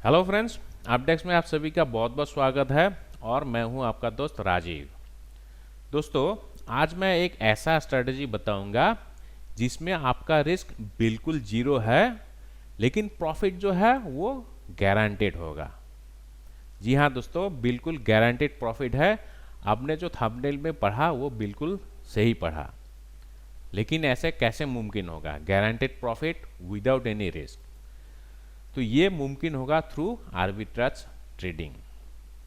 Hello friends, अपडेक्स में आप सभी का बहुत बहुत स्वागत है और मैं हूं आपका दोस्त राजीव। दोस्तों, आज मैं एक ऐसा स्ट्रेटजी बताऊंगा जिसमें आपका रिस्क बिल्कुल जीरो है, लेकिन प्रॉफिट जो है वो गारंटेड होगा। जी हाँ दोस्तों, बिल्कुल गारंटेड प्रॉफिट है। आपने जो थंबनेल में पढ़ा वो बिल्कुल सही पढ़ा। लेकिन ऐसे कैसे मुमकिन होगा guaranteed profit without any risk? तो ये मुमकिन होगा थ्रू आर्बिट्राज ट्रेडिंग।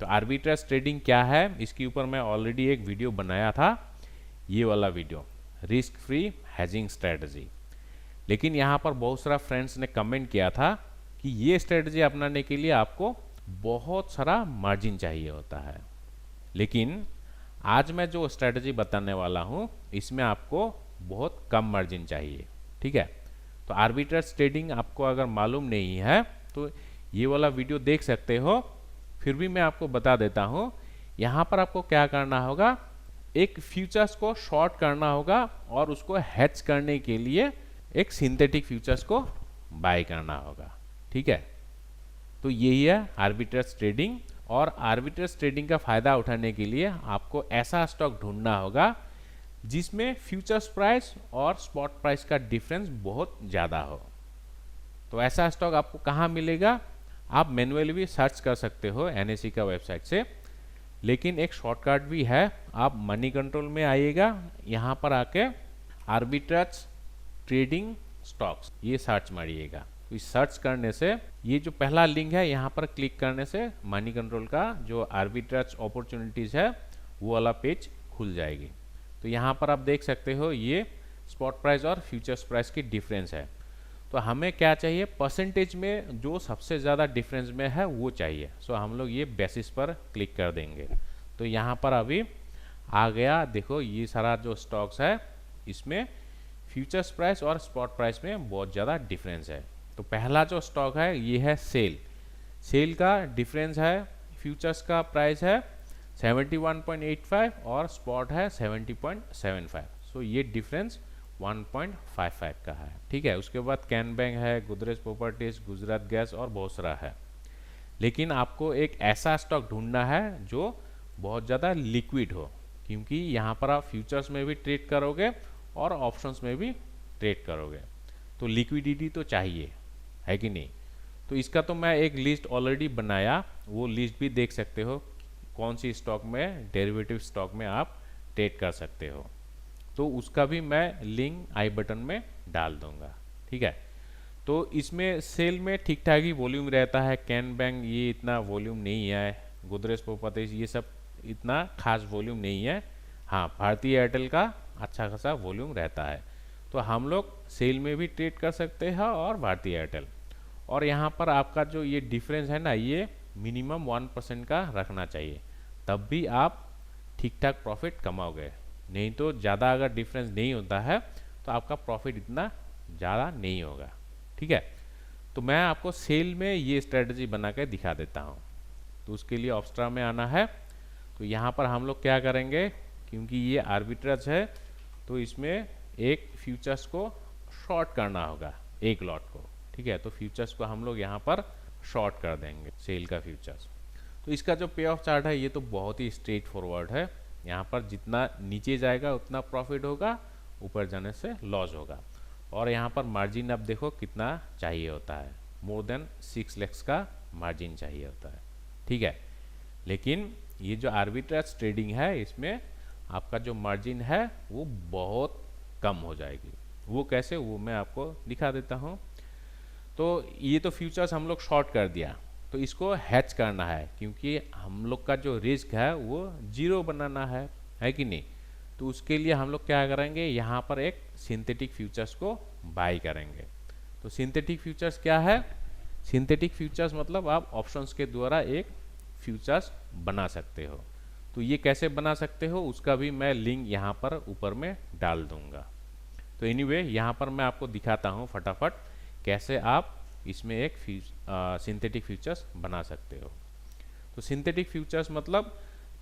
तो आर्बिट्राज ट्रेडिंग क्या है, इसके ऊपर मैं ऑलरेडी एक वीडियो बनाया था, ये वाला video, risk free hedging strategy. लेकिन यहाँ पर बहुत सारा फ्रेंड्स ने कमेंट किया था कि ये स्ट्रेटजी अपनाने के लिए आपको बहुत सारा मार्जिन चाहिए होता है। लेकिन आज मैं जो स्ट्रेटजी बताने वाला हूँ इसमें आपको बहुत कम मार्जिन चाहिए। ठीक है, तो आर्बिट्राज ट्रेडिंग आपको अगर मालूम नहीं है तो ये वाला वीडियो देख सकते हो। फिर भी मैं आपको बता देता हूँ, यहाँ पर आपको क्या करना होगा, एक फ्यूचर्स को शॉर्ट करना होगा और उसको हेज करने के लिए एक सिंथेटिक फ्यूचर्स को बाय करना होगा। ठीक है, तो यही है आर्बिट्राज ट्रेडिंग। और आर्बिट्राज ट्रेडिंग का फायदा उठाने के लिए आपको ऐसा स्टॉक ढूंढना होगा जिसमें फ्यूचर्स प्राइस और स्पॉट प्राइस का डिफरेंस बहुत ज़्यादा हो। तो ऐसा स्टॉक आपको कहाँ मिलेगा? आप मैन्युअली भी सर्च कर सकते हो एनएसई का वेबसाइट से, लेकिन एक शॉर्टकट भी है। आप मनी कंट्रोल में आइएगा, यहाँ पर आके आर्बिट्राज ट्रेडिंग स्टॉक्स ये सर्च मारिएगा। तो इस सर्च करने से ये जो पहला लिंक है यहाँ पर क्लिक करने से मनी कंट्रोल का जो आर्बिट्राज अपॉर्चुनिटीज़ है वो वाला पेज खुल जाएगी। तो यहाँ पर आप देख सकते हो ये स्पॉट प्राइस और फ्यूचर्स प्राइस की डिफरेंस है। तो हमें क्या चाहिए, परसेंटेज में जो सबसे ज़्यादा डिफरेंस में है वो चाहिए। सो हम लोग ये बेसिस पर क्लिक कर देंगे। तो यहाँ पर अभी आ गया, देखो ये सारा जो स्टॉक्स है इसमें फ्यूचर्स प्राइस और स्पॉट प्राइस में बहुत ज़्यादा डिफरेंस है। तो पहला जो स्टॉक है ये है सेल। सेल का डिफरेंस है, फ्यूचर्स का प्राइस है 71.85 और स्पॉट है 70.75। सो ये डिफरेंस 1.55 का है। ठीक है, उसके बाद कैन बैंक है, गोदरेज प्रॉपर्टीज, गुजरात गैस और बहुत सारा है। लेकिन आपको एक ऐसा स्टॉक ढूंढना है जो बहुत ज़्यादा लिक्विड हो, क्योंकि यहाँ पर आप फ्यूचर्स में भी ट्रेड करोगे और ऑप्शंस में भी ट्रेड करोगे। तो लिक्विडिटी तो चाहिए, है कि नहीं? तो इसका तो मैं एक लिस्ट ऑलरेडी बनाया, वो लिस्ट भी देख सकते हो कौन सी स्टॉक में, डेरिवेटिव स्टॉक में आप ट्रेड कर सकते हो। तो उसका भी मैं लिंक आई बटन में डाल दूंगा। ठीक है, तो इसमें सेल में ठीक ठाक ही वॉल्यूम रहता है। कैन बैंक ये इतना वॉल्यूम नहीं है, गोदरेज प्रॉपर्टीज ये सब इतना खास वॉल्यूम नहीं है। हाँ, भारतीय एयरटेल का अच्छा खासा वॉल्यूम रहता है। तो हम लोग सेल में भी ट्रेड कर सकते हैं और भारतीय एयरटेल। और यहाँ पर आपका जो ये डिफरेंस है ना, ये मिनिमम 1% का रखना चाहिए, तब भी आप ठीक ठाक प्रॉफिट कमाओगे। नहीं तो ज़्यादा अगर डिफरेंस नहीं होता है तो आपका प्रॉफिट इतना ज़्यादा नहीं होगा। ठीक है, तो मैं आपको सेल में ये स्ट्रेटजी बना के दिखा देता हूँ। तो उसके लिए ऑप्स्ट्रा में आना है। तो यहाँ पर हम लोग क्या करेंगे, क्योंकि ये आर्बिट्राज है तो इसमें एक फ्यूचर्स को शॉर्ट करना होगा, एक लॉट को। ठीक है, तो फ्यूचर्स को हम लोग यहाँ पर शॉर्ट कर देंगे, सेल का फ्यूचर्स। तो इसका जो पे ऑफ चार्ट है ये तो बहुत ही स्ट्रेट फॉरवर्ड है। यहाँ पर जितना नीचे जाएगा उतना प्रॉफिट होगा, ऊपर जाने से लॉस होगा। और यहाँ पर मार्जिन आप देखो कितना चाहिए होता है, मोर देन 6 lakhs का मार्जिन चाहिए होता है। ठीक है, लेकिन ये जो आर्बिट्राज ट्रेडिंग है इसमें आपका जो मार्जिन है वो बहुत कम हो जाएगी। वो कैसे, वो मैं आपको दिखा देता हूँ। तो ये तो फ्यूचर्स हम लोग शॉर्ट कर दिया, तो इसको हैच करना है, क्योंकि हम लोग का जो रिस्क है वो जीरो बनाना है कि नहीं? तो उसके लिए हम लोग क्या करेंगे, यहाँ पर एक सिंथेटिक फ्यूचर्स को बाय करेंगे। तो सिंथेटिक फ्यूचर्स क्या है? सिंथेटिक फ्यूचर्स मतलब आप ऑप्शंस के द्वारा एक फ्यूचर्स बना सकते हो। तो ये कैसे बना सकते हो उसका भी मैं लिंक यहाँ पर ऊपर में डाल दूंगा। तो एनीवे यहाँ पर मैं आपको दिखाता हूँ फटाफट कैसे आप इसमें एक सिंथेटिक फ्यूचर्स बना सकते हो। तो सिंथेटिक फ्यूचर्स मतलब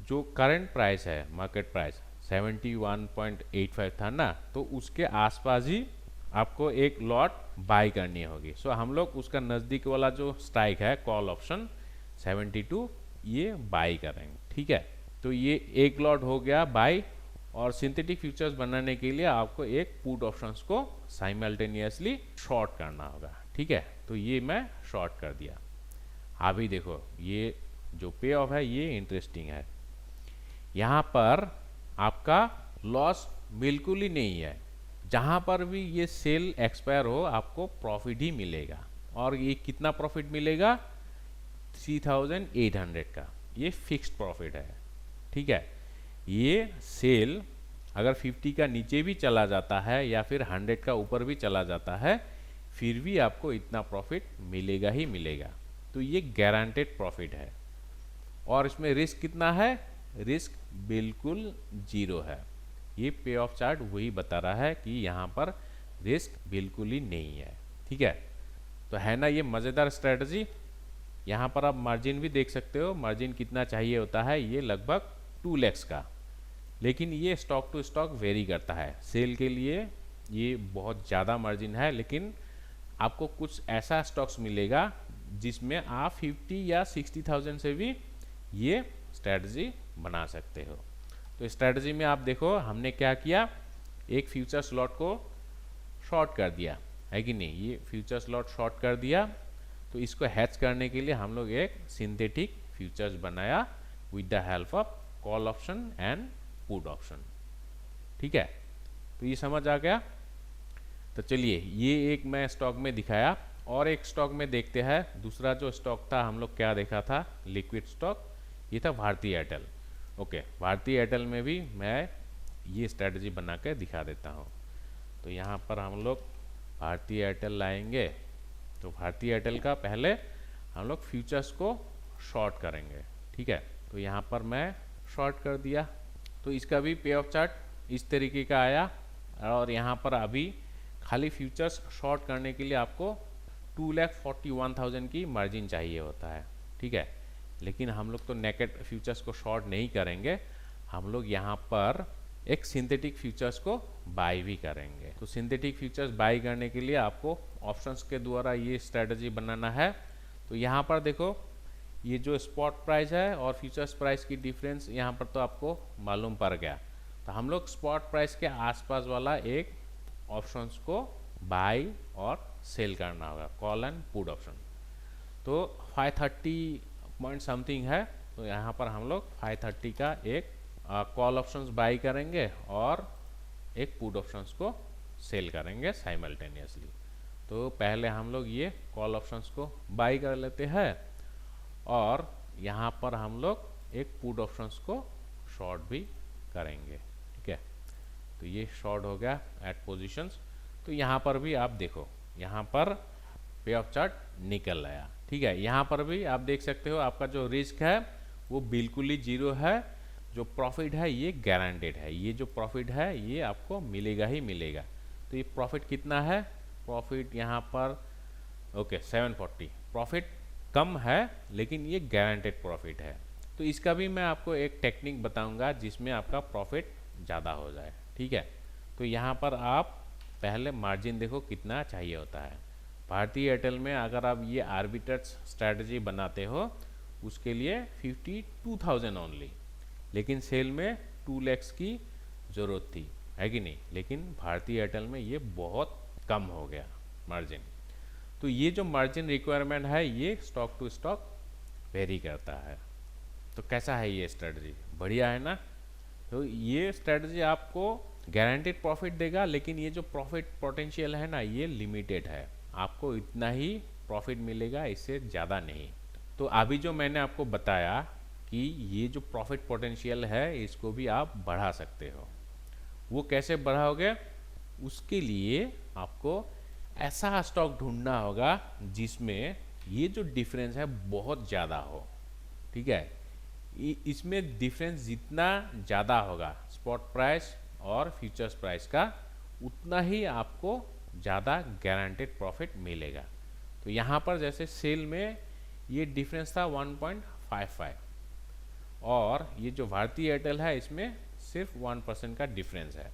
जो करंट प्राइस है, मार्केट प्राइस 71.85 था ना, तो उसके आसपास ही आपको एक लॉट बाई करनी होगी। सो हम लोग उसका नज़दीक वाला जो स्ट्राइक है कॉल ऑप्शन 72 ये बाई करेंगे, ठीक है। तो ये एक लॉट हो गया बाई, और सिंथेटिक फ्यूचर्स बनाने के लिए आपको एक पुट ऑप्शंस को साइमल्टेनियसली शॉर्ट करना होगा, ठीक है। तो ये मैं शॉर्ट कर दिया। अभी देखो ये जो पे ऑफ है ये इंटरेस्टिंग है। यहाँ पर आपका लॉस बिल्कुल ही नहीं है, जहाँ पर भी ये सेल एक्सपायर हो आपको प्रॉफिट ही मिलेगा। और ये कितना प्रॉफिट मिलेगा? 3800 का, ये फिक्स्ड प्रॉफिट है, ठीक है। ये सेल अगर 50 का नीचे भी चला जाता है या फिर 100 का ऊपर भी चला जाता है, फिर भी आपको इतना प्रॉफिट मिलेगा ही मिलेगा। तो ये गारंटेड प्रॉफिट है। और इसमें रिस्क कितना है? रिस्क बिल्कुल जीरो है। ये पे ऑफ चार्ट वही बता रहा है कि यहाँ पर रिस्क बिल्कुल ही नहीं है, ठीक है। तो है ना ये मज़ेदार स्ट्रेटजी। यहाँ पर आप मार्जिन भी देख सकते हो, मार्जिन कितना चाहिए होता है, ये लगभग 2 lakhs का। लेकिन ये स्टॉक टू स्टॉक वेरी करता है। सेल के लिए ये बहुत ज़्यादा मार्जिन है, लेकिन आपको कुछ ऐसा स्टॉक्स मिलेगा जिसमें आप 50 या 60,000 से भी ये स्ट्रेटजी बना सकते हो। तो स्ट्रेटजी में आप देखो हमने क्या किया, एक फ्यूचर स्लॉट को शॉर्ट कर दिया, है कि नहीं। ये फ्यूचर स्लॉट शॉर्ट कर दिया, तो इसको हैच करने के लिए हम लोग एक सिंथेटिक फ्यूचर्स बनाया with the help of call option and put option, ठीक है। तो ये समझ आ गया। तो चलिए ये एक मैं स्टॉक में दिखाया, और एक स्टॉक में देखते हैं। दूसरा जो स्टॉक था हम लोग क्या देखा था, लिक्विड स्टॉक, ये था Bharti Airtel. Okay, Bharti Airtel में भी मैं ये स्ट्रेटजी बना के दिखा देता हूँ। तो यहाँ पर हम लोग भारती एयरटेल लाएंगे। तो भारती एयरटेल का पहले हम लोग फ्यूचर्स को शॉर्ट करेंगे, ठीक है। तो यहाँ पर मैं शॉर्ट कर दिया। तो इसका भी पे ऑफ चार्ट इस तरीके का आया, और यहाँ पर अभी खाली फ्यूचर्स शॉर्ट करने के लिए आपको 2,41,000 की मार्जिन चाहिए होता है, ठीक है। लेकिन हम लोग तो नेकेड फ्यूचर्स को शॉर्ट नहीं करेंगे, हम लोग यहाँ पर एक सिंथेटिक फ्यूचर्स को बाई भी करेंगे। तो सिंथेटिक फ्यूचर्स बाई करने के लिए आपको ऑप्शंस के द्वारा ये स्ट्रेटजी बनाना है। तो यहाँ पर देखो ये जो स्पॉट प्राइस है और फ्यूचर्स प्राइस की डिफरेंस यहाँ पर तो आपको मालूम पड़ गया। तो हम लोग स्पॉट प्राइस के आसपास वाला एक ऑप्शंस को बाई और सेल करना होगा, कॉल एंड पुट ऑप्शन। तो 530 पॉइंट समथिंग है, तो यहाँ पर हम लोग 530 का एक कॉल ऑप्शंस बाई करेंगे और एक पुट ऑप्शंस को सेल करेंगे साइमल्टेनियसली। तो पहले हम लोग ये कॉल ऑप्शंस को बाई कर लेते हैं, और यहाँ पर हम लोग एक पुट ऑप्शंस को शॉर्ट भी करेंगे, ठीक है। तो ये शॉर्ट हो गया एट पोजीशंस। तो यहाँ पर भी आप देखो, यहाँ पर पे ऑफ चार्ट निकल आया, ठीक है। यहाँ पर भी आप देख सकते हो आपका जो रिस्क है वो बिल्कुल ही जीरो है, जो प्रॉफिट है ये गारंटेड है। ये जो प्रॉफिट है ये आपको मिलेगा ही मिलेगा। तो ये प्रॉफिट कितना है? प्रॉफिट यहाँ पर ओके 740, प्रॉफिट कम है लेकिन ये गारंटेड प्रॉफिट है। तो इसका भी मैं आपको एक टेक्निक बताऊंगा जिसमें आपका प्रॉफिट ज़्यादा हो जाए, ठीक है। तो यहाँ पर आप पहले मार्जिन देखो कितना चाहिए होता है। भारती एयरटेल में अगर आप ये आर्बिट्रेज स्ट्रैटेजी बनाते हो उसके लिए 52,000 ओनली, लेकिन सेल में 2 lakhs की ज़रूरत थी, है कि नहीं। लेकिन भारती एयरटेल में ये बहुत कम हो गया मार्जिन। तो ये जो मार्जिन रिक्वायरमेंट है ये स्टॉक टू स्टॉक वेरी करता है। तो कैसा है ये स्ट्रेटजी? बढ़िया है ना। तो ये स्ट्रेटजी आपको गारंटेड प्रॉफिट देगा, लेकिन ये जो प्रॉफिट पोटेंशियल है ना ये लिमिटेड है, आपको इतना ही प्रॉफिट मिलेगा, इससे ज़्यादा नहीं। तो अभी जो मैंने आपको बताया कि ये जो प्रॉफिट पोटेंशियल है इसको भी आप बढ़ा सकते हो। वो कैसे बढ़ाओगे? उसके लिए आपको ऐसा स्टॉक ढूंढना होगा जिसमें ये जो डिफरेंस है बहुत ज़्यादा हो, ठीक है। इसमें डिफरेंस जितना ज़्यादा होगा स्पॉट प्राइस और फ्यूचर्स प्राइस का, उतना ही आपको ज़्यादा गारंटेड प्रॉफिट मिलेगा। तो यहाँ पर जैसे सेल में ये डिफरेंस था 1.55, और ये जो भारती एयरटेल है इसमें सिर्फ 1% का डिफरेंस है।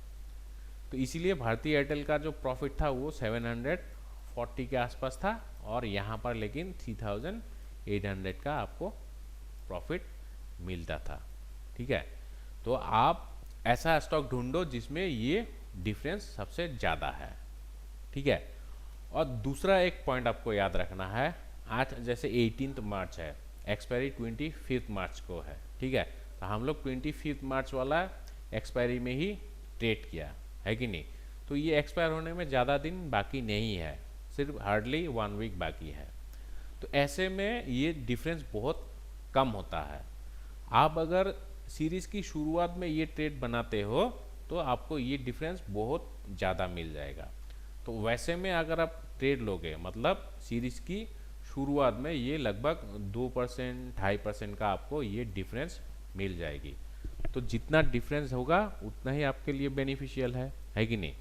तो तो इसीलिए भारती एयरटेल का जो प्रॉफिट था वो 740 के आसपास था, और यहाँ पर लेकिन 3800 का आपको प्रॉफिट मिलता था। ठीक है, तो आप ऐसा स्टॉक ढूंढो जिसमें ये डिफरेंस सबसे ज़्यादा है। ठीक है, और दूसरा एक पॉइंट आपको याद रखना है, आज जैसे 18 मार्च है, एक्सपायरी 25 मार्च को है। ठीक है, तो हम लोग 25 मार्च वाला एक्सपायरी में ही ट्रेड किया है कि नहीं, तो ये एक्सपायर होने में ज़्यादा दिन बाकी नहीं है, सिर्फ हार्डली 1 वीक बाकी है। तो ऐसे में ये डिफरेंस बहुत कम होता है। आप अगर सीरीज़ की शुरुआत में ये ट्रेड बनाते हो तो आपको ये डिफरेंस बहुत ज़्यादा मिल जाएगा। तो वैसे में अगर आप ट्रेड लोगे, मतलब सीरीज़ की शुरुआत में, ये लगभग 2% 2.5% का आपको ये डिफरेंस मिल जाएगी। तो जितना डिफरेंस होगा उतना ही आपके लिए बेनिफिशियल है कि नहीं।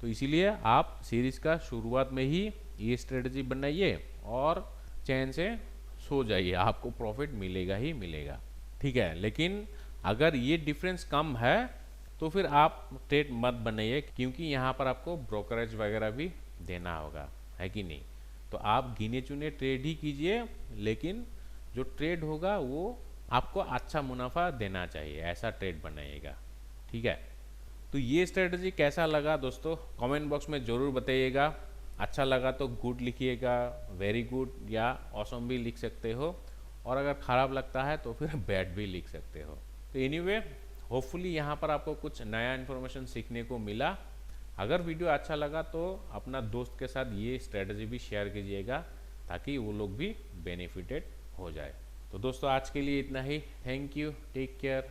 तो इसीलिए आप सीरीज़ का शुरुआत में ही ये स्ट्रेटजी बनाइए और चैन से सो जाइए, आपको प्रॉफिट मिलेगा ही मिलेगा। ठीक है, लेकिन अगर ये डिफरेंस कम है तो फिर आप ट्रेड मत बनाइए, क्योंकि यहाँ पर आपको ब्रोकरेज वगैरह भी देना होगा, है कि नहीं। तो आप गिने चुने ट्रेड ही कीजिए, लेकिन जो ट्रेड होगा वो आपको अच्छा मुनाफा देना चाहिए, ऐसा ट्रेड बनाइएगा। ठीक है, तो ये स्ट्रेटजी कैसा लगा दोस्तों, कमेंट बॉक्स में ज़रूर बताइएगा। अच्छा लगा तो गुड लिखिएगा, वेरी गुड या ऑसम भी लिख सकते हो, और अगर ख़राब लगता है तो फिर बैड भी लिख सकते हो। तो एनीवे, होपफुली यहाँ पर आपको कुछ नया इन्फॉर्मेशन सीखने को मिला। अगर वीडियो अच्छा लगा तो अपना दोस्त के साथ ये स्ट्रेटजी भी शेयर कीजिएगा, ताकि वो लोग भी बेनिफिटेड हो जाए। तो दोस्तों आज के लिए इतना ही। Thank you, take care.